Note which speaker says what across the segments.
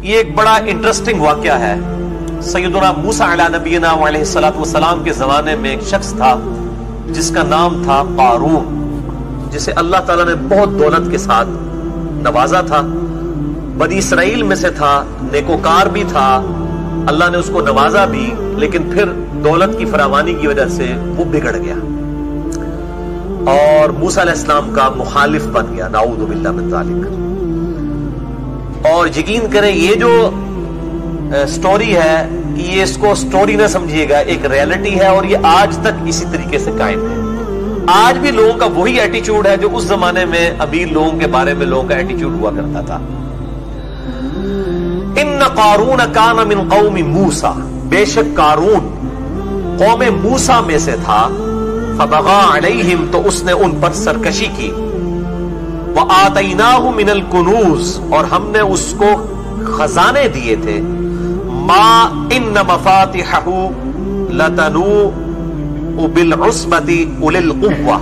Speaker 1: یہ ایک بڑا انٹرسٹنگ واقعہ ہے. سیدنا موسیٰ علیہ نبینا علیہ الصلوۃ والسلام کے زمانے میں ایک شخص تھا جس کا نام تھا قارون، جسے اللہ تعالیٰ نے بہت دولت کے ساتھ نوازا تھا. بنی اسرائیل میں سے تھا، نیکوکار بھی تھا، اللہ نے اس کو نوازا بھی، لیکن پھر دولت کی فراوانی کی وجہ سے وہ بگڑ گیا اور موسیٰ علیہ السلام کا مخالف بن گیا، نعوذ باللہ من ذالک. اور یقین کریں یہ جو سٹوری ہے، یہ اس کو سٹوری نہ سمجھیے گا، ایک ریالٹی ہے اور یہ آج تک اسی طریقے سے قائم ہے. آج بھی لوگوں کا وہی ایٹیچیوڈ ہے جو اس زمانے میں امیر لوگوں کے بارے میں لوگوں کا ایٹیچیوڈ ہوا کرتا تھا. ان قارون کان من قوم موسیٰ، بے شک قارون قوم موسیٰ میں سے تھا. فبغى علیہم، تو اس نے ان پر سرکشی کی. وآتیناہ من الکنوز، اور ہم نے اس کو خزانے دیے تھے. ما ان مفاتحہ لتنوء بالعصبۃ اولي القوہ،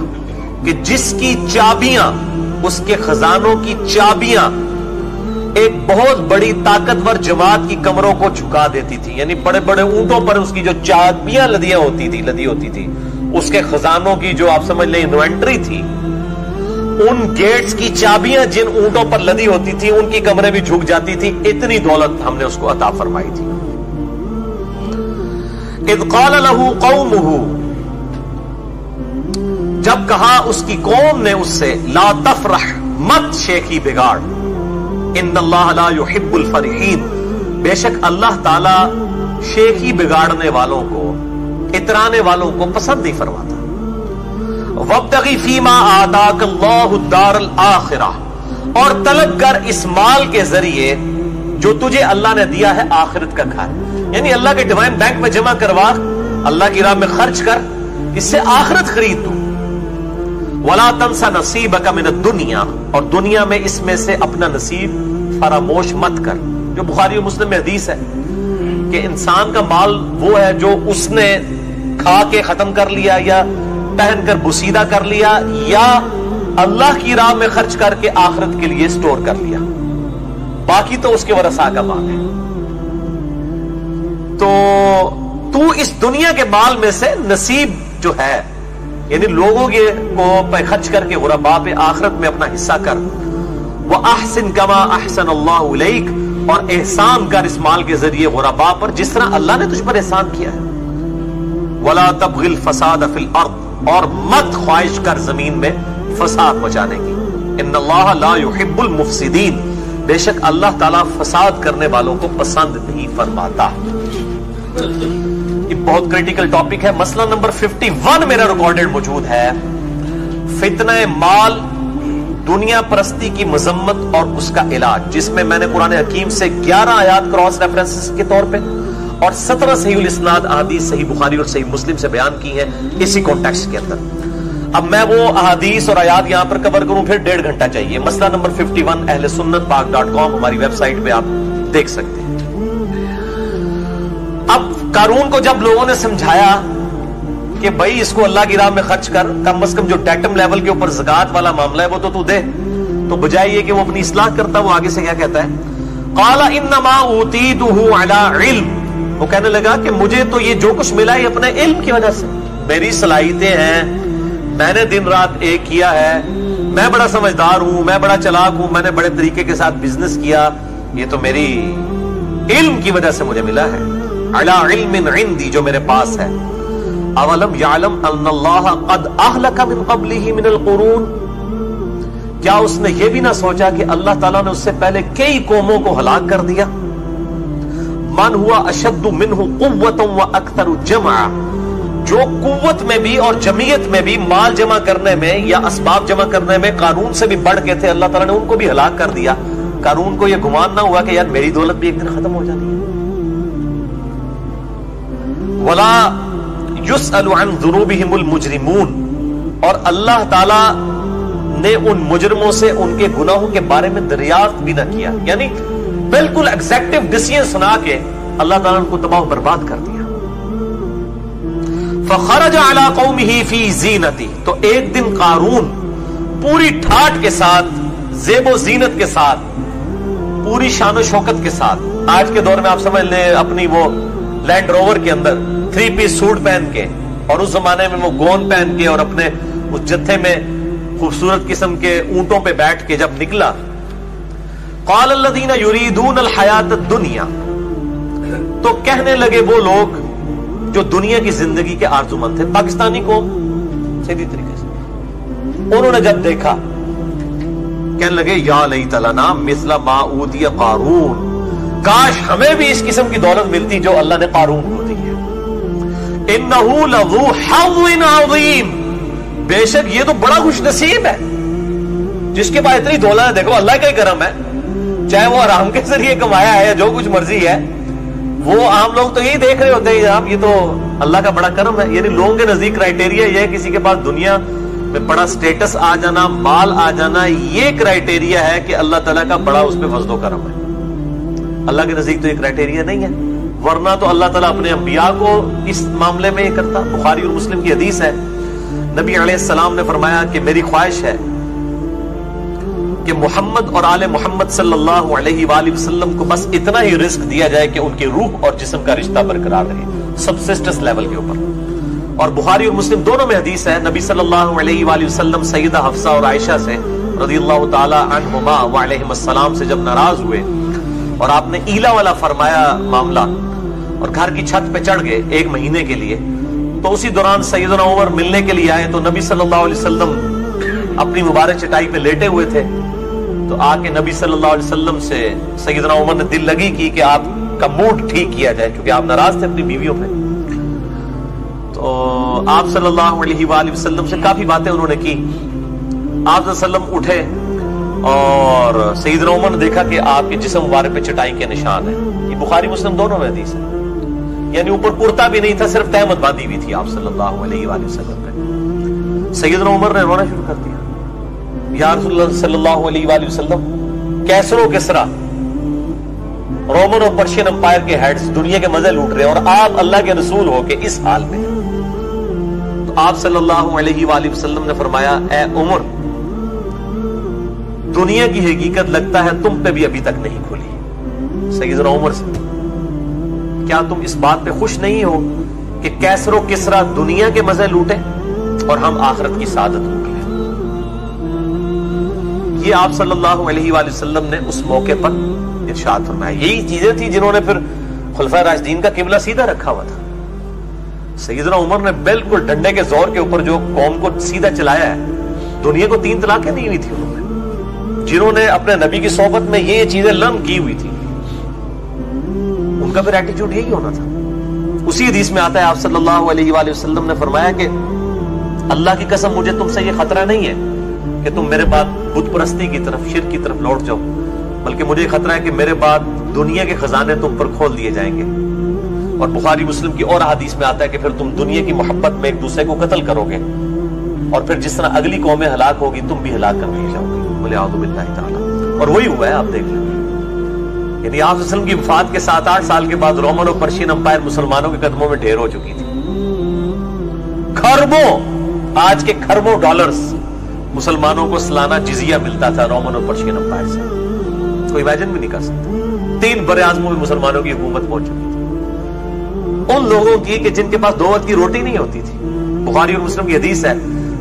Speaker 1: کہ جس کی چابیاں، اس کے خزانوں کی چابیاں ایک بہت بڑی طاقتور جماعت کی کمروں کو جھکا دیتی تھی. یعنی بڑے بڑے اونٹوں پر اس کی جو چابیاں لدی ہوتی تھی، اس کے خزانوں کی جو آپ سمجھ لیں انوینٹری تھی، ان گیٹس کی چابیاں جن اونٹوں پر لدی ہوتی تھی ان کی کمریں بھی جھک جاتی تھی. اتنی دولت ہم نے اس کو عطا فرمائی تھی. اذ قال له قومه، جب کہا اس کی قوم نے اس سے، لا تفرح، مت شیخی بگاڑ، ان اللہ لا يحب الفرحین، بے شک اللہ تعالی شیخی بگاڑنے والوں کو، اترانے والوں کو پسند نہیں فرماتا. وابتغی فیما آتاک اللہ الدار الآخرہ، اور طلب کر اس مال کے ذریعے جو تجھے اللہ نے دیا ہے آخرت کا گھر. یعنی اللہ کے ڈیوائن بینک میں جمع کروا، اللہ کی راہ میں خرچ کر، اس سے آخرت خرید دو. ولا تنسى نصیبک من الدنیا، اور دنیا میں اس میں سے اپنا نصیب فراموش مت کر. جو بخاری و مسلم میں حدیث ہے کہ انسان کا مال وہ ہے جو اس نے کھا کے ختم کر لیا، یا پہن کر بسیدہ کر لیا، یا اللہ کی راہ میں خرچ کر کے آخرت کے لیے سٹور کر لیا. باقی تو اس کے ورثاء کا مال ہے. تو اس دنیا کے مال میں سے نصیب جو ہے، یعنی لوگوں کو خرچ کر کے غرباء پہ آخرت میں اپنا حصہ کر. وَأَحْسِن كَمَا أَحْسَنَ اللَّهُ إِلَيْكَ، اور احسان کر اس مال کے ذریعے غرباء پر جس طرح اللہ نے تجھ پر احسان کیا ہے. وَلَا تَبْغِ الْفَسَادَ فِي الْأَرْضِ، اور مت خواہش کر زمین میں فساد مچانے کی. ان اللہ لا يحب المفسدین، بے شک اللہ تعالیٰ فساد کرنے والوں کو پسند نہیں فرماتا. یہ بہت کریٹیکل ٹاپک ہے. مسئلہ نمبر 51 میرا ریکارڈڈ موجود ہے، فتنہ مال، دنیا پرستی کی مذمت اور اس کا علاج، جس میں نے قرآن حکیم سے 11 آیات کراس ریفرنسز کے طور پہ اور 17 صحیح الاسناد احادیث صحیح بخاری اور صحیح مسلم سے بیان کی ہیں اسی کانٹیکسٹ کے اندر. اب میں وہ احادیث اور آیات یہاں پر کور کروں پھر 1.5 گھنٹہ چاہیے. مسئلہ نمبر 51 اہل سنت پاک.com ہماری ویب سائٹ پہ آپ دیکھ سکتے ہیں. اب قارون کو جب لوگوں نے سمجھایا کہ بھائی اس کو اللہ کی راہ میں خرچ کر، کم از کم جو ڈیٹم لیول کے اوپر زکات والا معاملہ ہے وہ تو دے، تو بجائے یہ کہ وہ اپنی اصلاح کرتا، وہ آگے سے کیا کہتا ہے، قال انما اوتیتہ علی علم، وہ کہنے لگا کہ مجھے تو یہ جو کچھ ملا ہے اپنے علم کی وجہ سے، میری صلاحیتیں ہیں، میں نے دن رات ایک کیا ہے، میں بڑا سمجھدار ہوں، میں بڑا چلاک ہوں، میں نے بڑے طریقے کے ساتھ بزنس کیا، یہ تو میری علم کی وجہ سے مجھے ملا ہے. علی علم عندی، جو میرے پاس ہے. اولم یعلم ان اللہ قد اہلک من قبلہ من القرون، کیا اس نے یہ بھی نہ سوچا کہ اللہ تعالیٰ نے اس سے پہلے کئی قوموں کو ہلاک کر دیا. من ہوا اشد منہ قوتا واکثر جمعا، جو قوت میں بھی اور جمعیت میں بھی، مال جمع کرنے میں یا اسباب جمع کرنے میں قارون سے بھی بڑھ کے تھے، اللہ تعالیٰ نے ان کو بھی ہلاک کر دیا. قارون کو یہ گمان نہ ہوا کہ یار میری دولت بھی ایک دن ختم ہو جاتی ہے. ولا یسأل عن ذنوبہم المجرمون، اور اللہ تعالیٰ نے ان مجرموں سے ان کے گناہوں کے بارے میں دریافت بھی نہ کیا. یعنی بالکل ایگزیکٹو ڈیسیژن سنا کے اللہ تعالیٰ نے ان کو تباہ و برباد کر دیا. فخرج علی قومہ فی زینتہ، تو ایک دن قارون پوری ٹھاٹ کے ساتھ، زیب و زینت کے ساتھ، پوری شان و شوکت کے ساتھ آج کے دور میں آپ سمجھ لیں اپنی وہ لینڈ روور کے اندر 3 پیس سوٹ پہن کے اور اس زمانے میں وہ گون پہن کے اور اپنے اس جتھے میں خوبصورت قسم کے اونٹوں پہ بیٹھ کے جب نکلا قال الذین یریدون الحیات الدنیا تو کہنے لگے وہ لوگ جو دنیا کی زندگی کے آرزومند تھے پاکستانی قوم سیدھی طریقے سے انہوں نے جب دیکھا کہنے لگے یا لیت لنا مثل ما اوتی قارون کاش ہمیں بھی اس قسم کی دولت ملتی جو اللہ نے قارون کو دی ہے انہ لذو حظ عظیم بے شک یہ تو بڑا خوش نصیب ہے جس کے پاس اتنی دولت ہے دیکھو اللہ کا ہی کرم ہے چاہے وہ حرام کے ذریعے کمایا ہے یا جو کچھ مرضی ہے وہ عام لوگ تو یہی دیکھ رہے ہوتے ہیں جناب یہ تو اللہ کا بڑا کرم ہے یعنی لوگوں کے نزدیک کرائٹیریا یہ ہے کسی کے پاس دنیا میں بڑا سٹیٹس آ جانا مال آ جانا یہ کرائٹیریا ہے کہ اللہ تعالیٰ کا بڑا اس پہ فضل و کرم ہے اللہ کے نزدیک تو یہ کرائٹیریا نہیں ہے ورنہ تو اللہ تعالیٰ اپنے انبیاء کو اس معاملے میں یہ کرتا بخاری اور مسلم کی حدیث ہے نبی علیہ السلام نے فرمایا کہ میری خواہش ہے کہ محمد اور آل محمد صلی اللہ علیہ وآلہ وسلم کو بس اتنا ہی رزق دیا جائے کہ ان کی روح اور جسم کا رشتہ برقرار رہے سبسسٹنس لیول کے اوپر اور بخاری اور مسلم دونوں میں حدیث ہے نبی صلی اللہ علیہ وآلہ وسلم سیدہ حفصہ اور عائشہ سے رضی اللہ تعالی عنہما وعلیہم السلام سے جب ناراض ہوئے اور آپ نے ایلا والا فرمایا معاملہ اور گھر کی چھت پہ چڑھ گئے 1 مہینے کے لیے تو اسی دوران سیدنا عمر ملنے کے لیے آئے تو نبی صلی اللہ علیہ وسلم اپنی مبارک چٹائی پہ لیٹے ہوئے تھے تو آ کے نبی صلی اللہ علیہ وسلم سے سیدنا عمر نے دل لگی کی کہ آپ کا موڈ ٹھیک کیا جائے کیونکہ آپ ناراض تھے اپنی بیویوں پہ تو آپ صلی اللہ علیہ وآلہ وسلم سے کافی باتیں انہوں نے کی آپ صلی اللہ علیہ وسلم اٹھے اور سیدنا عمر نے دیکھا کہ آپ کے جسم مبارک پہ چٹائی کے نشان ہیں یہ بخاری مسلم دونوں میں حدیث ہے یعنی اوپر کرتا بھی نہیں تھا صرف تہمت باندھی ہوئی تھی آپ صلی اللہ علیہ وآلہ وسلم پہ سیدنا عمر نے رونا شروع کر دیا یا رسول اللہ صلی اللہ علیہ وآلہ وسلم کیسر و کسرا رومن اور پرشین امپائر کے ہیڈز دنیا کے مزے لوٹ رہے ہیں اور آپ اللہ کے رسول ہو کے اس حال میں تو آپ صلی اللہ علیہ وآلہ وسلم نے فرمایا اے عمر دنیا کی حقیقت لگتا ہے تم پہ بھی ابھی تک نہیں کھلی سیدنا عمر سے کیا تم اس بات پہ خوش نہیں ہو کہ کیسر و کسرا دنیا کے مزے لوٹے اور ہم آخرت کی سعادت لوٹ لیں یہ آپ صلی اللہ علیہ وآلہ وسلم نے اس موقع پر ارشاد فرمایا یہی چیزیں تھی جنہوں نے پھر خلفائے راشدین کا قبلہ سیدھا رکھا ہوا تھا سیدنا عمر نے بالکل ڈنڈے کے زور کے اوپر جو قوم کو سیدھا چلایا ہے دنیا کو 3 طلاقیں نہیں ہوئی تھی انہوں نے جنہوں نے اپنے نبی کی صحبت میں یہ چیزیں لرن کی ہوئی تھی ان کا پھر ایٹیٹیوڈ یہی ہونا تھا اسی حدیث میں آتا ہے آپ صلی اللہ علیہ وآلہ وسلم نے فرمایا کہ اللہ کی قسم مجھے تم سے یہ خطرہ نہیں ہے کہ تم میرے بعد بت پرستی کی طرف شرک کی طرف لوٹ جاؤ بلکہ مجھے خطرہ ہے کہ میرے بعد دنیا کے خزانے تم پر کھول دیے جائیں گے اور بخاری مسلم کی اور حدیث میں آتا ہے کہ پھر تم دنیا کی محبت میں ایک دوسرے کو قتل کرو گے اور پھر جس طرح اگلی قومیں ہلاک ہوگی تم بھی ہلاک کر لیے جاؤ گے بولے اعوذ باللہ تعالی اور وہی ہوا ہے آپ دیکھ لیں یعنی آپ وسلم کی وفات کے 7-8 سال کے بعد رومن اور پرشین امپائر مسلمانوں کے قدموں میں ڈھیر ہو چکی تھی خربوں آج کے خربوں ڈالرز مسلمانوں کو سالانہ جزیہ ملتا تھا رومن اور پرشین امپائر سے کوئی امیجن بھی نہیں کر سکتا 3 بر اعظموں میں مسلمانوں کی حکومت پہنچ چکی تھی ان لوگوں کی کہ جن کے پاس 2 وقت کی روٹی نہیں ہوتی تھی بخاری اور مسلم کی حدیث ہے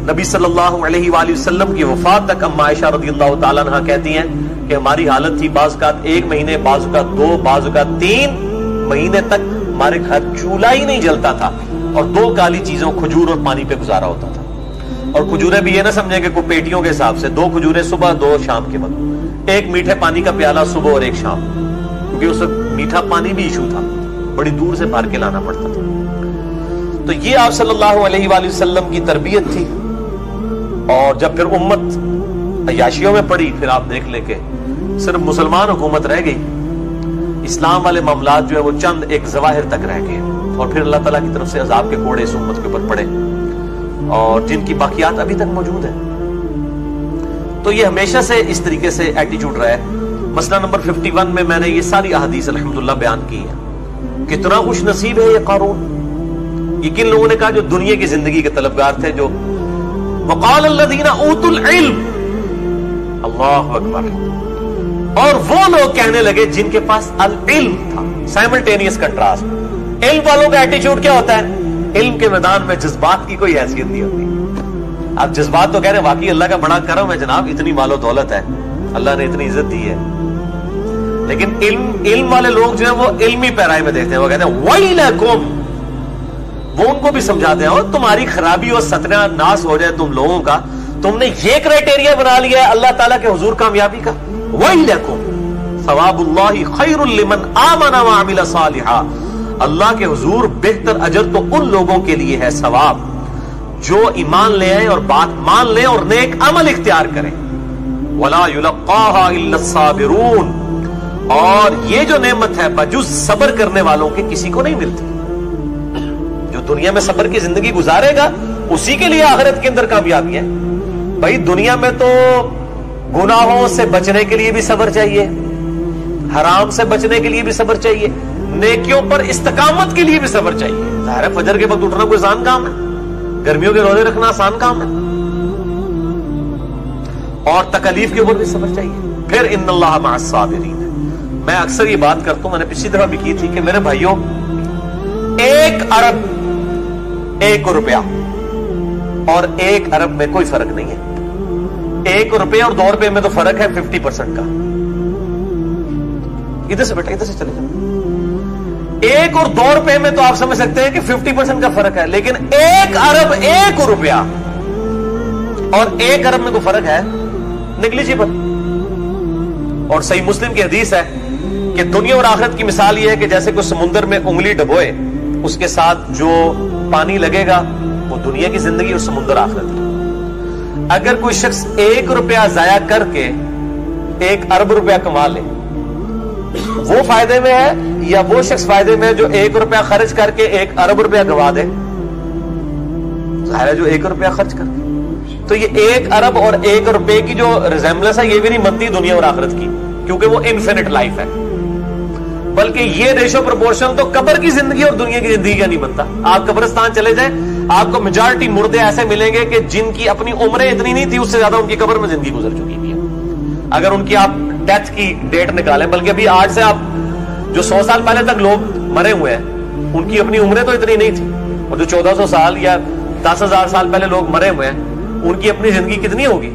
Speaker 1: نبی صلی اللہ علیہ وآلہ وسلم کی وفات تک اما عائشہ رضی اللہ تعالیٰ عنہ کہتی ہیں کہ ہماری حالت تھی بعض اوقات 1 مہینے بعض اوقات 2 بعض اوقات 3 مہینے تک ہمارے گھر چولہا ہی نہیں جلتا تھا اور 2 کالی چیزوں کھجور اور پانی پہ گزارا ہوتا تھا اور کھجوریں بھی یہ نہ سمجھیں کہ کوئی پیٹیوں کے حساب سے 2 کھجوریں صبح 2 شام کے وقت 1 میٹھے پانی کا پیالہ صبح اور 1 شام کیونکہ اس وقت میٹھا پانی بھی ایشو تھا بڑی دور سے بھر کے لانا پڑتا تھا تو یہ آپ صلی اللہ علیہ وآلہ وسلم کی تربیت تھی اور جب پھر امت عیاشیوں میں پڑی پھر آپ دیکھ لیں کہ صرف مسلمان حکومت رہ گئی اسلام والے معاملات جو ہے وہ چند ایک ظواہر تک رہ گئے اور پھر اللہ تعالیٰ کی طرف سے عذاب کے کوڑے اس امت کے اوپر پڑے اور جن کی باقیات ابھی تک موجود ہیں تو یہ ہمیشہ سے اس طریقے سے ایٹیٹیوڈ رہا ہے مسئلہ نمبر 51 میں نے یہ ساری احادیث الحمدللہ بیان کی ہے کتنا خوش نصیب ہے یہ قارون یہ کن لوگوں نے کہا جو دنیا کی زندگی کے طلبگار تھے جو وقال الذین اوتوا العلم اللہ اکبر اور وہ لوگ کہنے لگے جن کے پاس العلم تھا. Simultaneous contrast. علم والوں کا ایٹیچیوڈ کیا ہوتا ہے؟ علم کے میدان میں جذبات کی کوئی حیثیت نہیں ہوتی. اب جذبات تو کہہ رہے ہیں واقعی اللہ کا بڑا کرم ہے جناب, اتنی مال و دولت ہے, اللہ نے اتنی عزت دی ہے, لیکن علم والے لوگ جو ہیں وہ علمی پیرائی میں دیکھتے ہیں. وہ کہتے ہیں وَيْلَكُمْ, وہ ان کو بھی سمجھاتے ہیں اور تمہاری خرابی اور ستیہ ناس ہو جائے تم لوگوں کا, تم نے یہ کرائٹیریا بنا لیا ہے اللہ تعالیٰ کے حضور کامیابی کا. وَيْلَكُمْ ثواب اللہ خیر لمن آمن وعمل صالحا, اللہ کے حضور بہتر اجر تو ان لوگوں کے لیے ہے ثواب جو ایمان لے آئیں اور بات مان لیں اور نیک عمل اختیار کریں. ولا يلقاها الا الصابرون, اور یہ جو نعمت ہے بجز صبر کرنے والوں کے کسی کو نہیں ملتی. جو دنیا میں صبر کی زندگی گزارے گا اسی کے لیے آخرت کے اندر کامیابی ہے. بھائی دنیا میں تو گناہوں سے بچنے کے لیے بھی صبر چاہیے, حرام سے بچنے کے لیے بھی صبر چاہیے, نیکیوں پر استقامت کے لیے بھی صبر چاہیے. ظاہر ہے فجر کے وقت اٹھنا کوئی آسان کام ہے, گرمیوں کے روزے رکھنا آسان کام ہے, اور تکلیف کے اوپر بھی صبر چاہیے. پھر ان اللہ مع الصابرین. میں اکثر یہ بات کرتا ہوں, میں نے پچھلی دفعہ بھی کی تھی کہ میرے بھائیوں 1 ارب 1 روپیہ اور 1 ارب میں کوئی فرق نہیں ہے. 1 روپے اور 2 روپے میں تو فرق ہے 50% کا. ادھر سے بیٹا, ادھر سے چلے جاؤ. 1 اور 2 روپے میں تو آپ سمجھ سکتے ہیں کہ 50% کا فرق ہے, لیکن 1 ارب 1 روپیہ اور 1 ارب میں تو فرق ہے نیگلیجیبل. اور صحیح مسلم کی حدیث ہے کہ دنیا اور آخرت کی مثال یہ ہے کہ جیسے کوئی سمندر میں انگلی ڈبوئے, اس کے ساتھ جو پانی لگے گا وہ دنیا کی زندگی اور سمندر آخرت کی. اگر کوئی شخص 1 روپیہ ضائع کر کے 1 ارب روپیہ کما لے, وہ فائدے میں ہے یا وہ شخص فائدے میں ہے جو 1 روپیہ خرچ کر کے 1 ارب روپیہ گوا دے؟ ظاہر ہے جو 1 روپیہ خرچ کر کے. تو یہ 1 ارب اور 1 روپے کی جو ریزیمبلنس ہے یہ بھی نہیں بنتی دنیا اور آخرت کی, کیونکہ وہ انفینٹ لائف ہے. بلکہ یہ ریشو پروپورشن تو قبر کی زندگی اور دنیا کی زندگی کا نہیں بنتا. آپ قبرستان چلے جائیں, آپ کو میجارٹی مردے ایسے ملیں گے کہ جن کی اپنی عمریں اتنی نہیں تھی, اس سے زیادہ ان کی قبر میں زندگی گزر چکی ہے. اگر ان کی آپ ڈیتھ کی ڈیٹ نکالیں, بلکہ ابھی آج سے آپ جو 100 سال پہلے تک لوگ مرے ہوئے ہیں ان کی اپنی عمریں تو اتنی نہیں تھی, اور جو 1400 سال یا 10,000 سال پہلے لوگ مرے ہوئے ہیں ان کی اپنی زندگی کتنی ہوگی,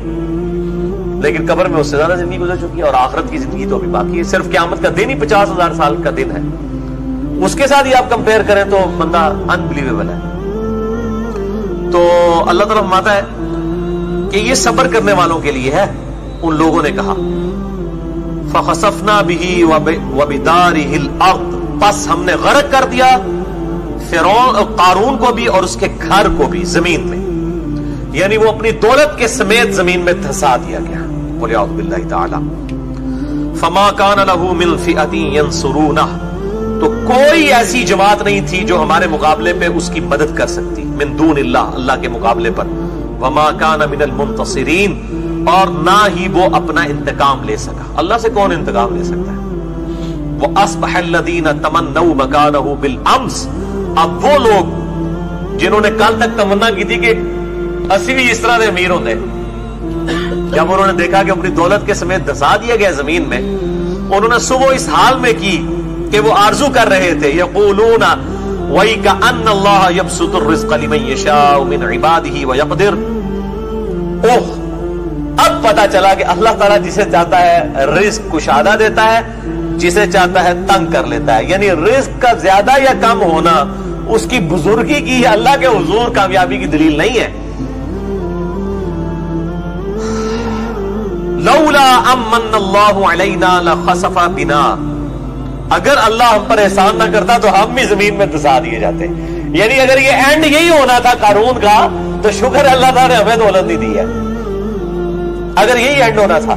Speaker 1: لیکن قبر میں اس سے زیادہ زندگی گزر چکی ہے. اور آخرت کی زندگی تو ابھی باقی ہے, صرف قیامت کا دن ہی 50,000 سال کا دن ہے. اس کے ساتھ ہی آپ کمپیئر کریں تو بندہ انبلیویبل ہے. تو اللہ تعالیٰ فرماتا ہے کہ یہ صبر کرنے والوں کے لیے ہے. ان لوگوں نے کہا فَخَسَفْنَا بِهِ وَبِدَارِهِ الْأَرْضِ, پس ہم نے غرق کر دیا فرعون قارون کو بھی اور اس کے گھر کو بھی زمین میں, یعنی وہ اپنی دولت کے سمیت زمین میں دھسا دیا گیا. بولے اعوذ باللہ تعالی. فما کان له من فئۃ ینصرونہ, تو کوئی ایسی جماعت نہیں تھی جو ہمارے مقابلے پہ اس کی مدد کر سکتی, من دون اللہ, اللہ کے مقابلے پر. وما کان من المنتصرین, اور نہ ہی وہ اپنا انتقام لے سکا. اللہ سے کون انتقام لے سکتا ہے؟ وَأَصْبَحَ الَّذِينَ تَمَنَّوْا مَكَانَهُ بِالْأَمْسِ, اب وہ لوگ جنہوں نے کل تک تمنا کی تھی کہ اسی بھی اس طرح دے امیر ہوتے, جب انہوں نے دیکھا کہ اپنی دولت کے سمیت دھسا دیا گیا زمین میں, انہوں نے صبح اس حال میں کی کہ وہ آرزو کر رہے تھے یقولون وَيْكَأَنَّ اللَّهَ يَبْسُطُ الرِّزْقَ لِمَن يَشَاءُ مِنْ عِبَادِهِ وَيَقْدِرُ. اب پتا چلا کہ اللہ تعالیٰ جسے چاہتا ہے رزق کشادہ دیتا ہے, جسے چاہتا ہے تنگ کر لیتا ہے. یعنی رزق کا زیادہ یا کم ہونا اس کی بزرگی کی یا اللہ کے حضور کامیابی کی دلیل نہیں ہے. لولا امن اللہ علینا لخسف بنا, اگر اللہ ہم پر احسان نہ کرتا تو ہم بھی زمین میں دھسا دیے جاتے. یعنی اگر یہ اینڈ یہی ہونا تھا قارون کا تو شکر اللہ تعالیٰ نے ہمیں دولت نہیں دی ہے. اگر یہی اینڈ ہونا تھا,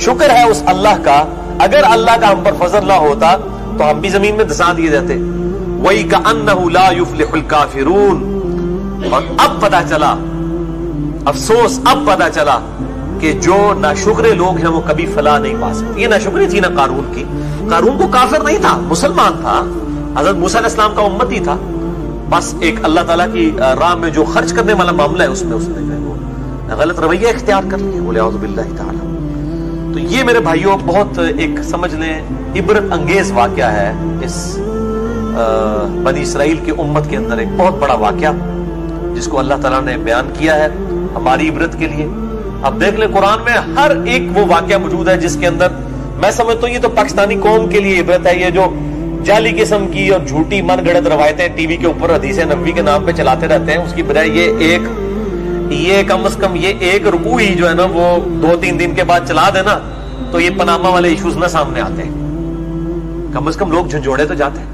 Speaker 1: شکر ہے اس اللہ کا, اگر اللہ کا ہم پر فضل نہ ہوتا تو ہم بھی زمین میں دھسا دیے جاتے. وَيْكَأَنَّهُ لَا يُفْلِحُ الْكَافِرُونَ, اور اب پتا چلا, افسوس اب پتا چلا کہ جو ناشکرے لوگ ہیں وہ کبھی فلاح نہیں پا سکتے. یہ ناشکری تھی نا قارون کی. قارون کو کافر نہیں تھا, مسلمان تھا, حضرت موسیٰ علیہ السلام کا امتی تھا, بس ایک اللہ تعالیٰ کی راہ میں جو خرچ کرنے والا معاملہ ہے اس میں اس نے غلط رویہ اختیار کر لیا. بولے اعوذ باللہ تعالی. تو یہ میرے بھائیوں بہت ایک سمجھ لیں عبرت انگیز واقعہ ہے اس بنی اسرائیل کی امت کے اندر، ایک بہت بڑا واقعہ جس کو اللہ تعالیٰ نے بیان کیا ہے ہماری عبرت کے لیے. اب دیکھ لیں قرآن میں ہر ایک وہ واقعہ موجود ہے جس کے اندر میں سمجھتا ہوں یہ تو پاکستانی قوم کے لیے عبرت ہے. یہ جو جعلی قسم کی اور جھوٹی من گڑت روایتیں ٹی وی کے اوپر حدیث نبوی کے نام پہ چلاتے رہتے ہیں، اس کی بجائے یہ کم از کم یہ ایک رکوع ہی جو ہے نا وہ 2-3 دن کے بعد چلا دینا تو یہ پاناما والے ایشوز نہ سامنے آتے ہیں. کم از کم لوگ جھنجھوڑے تو جاتے ہیں.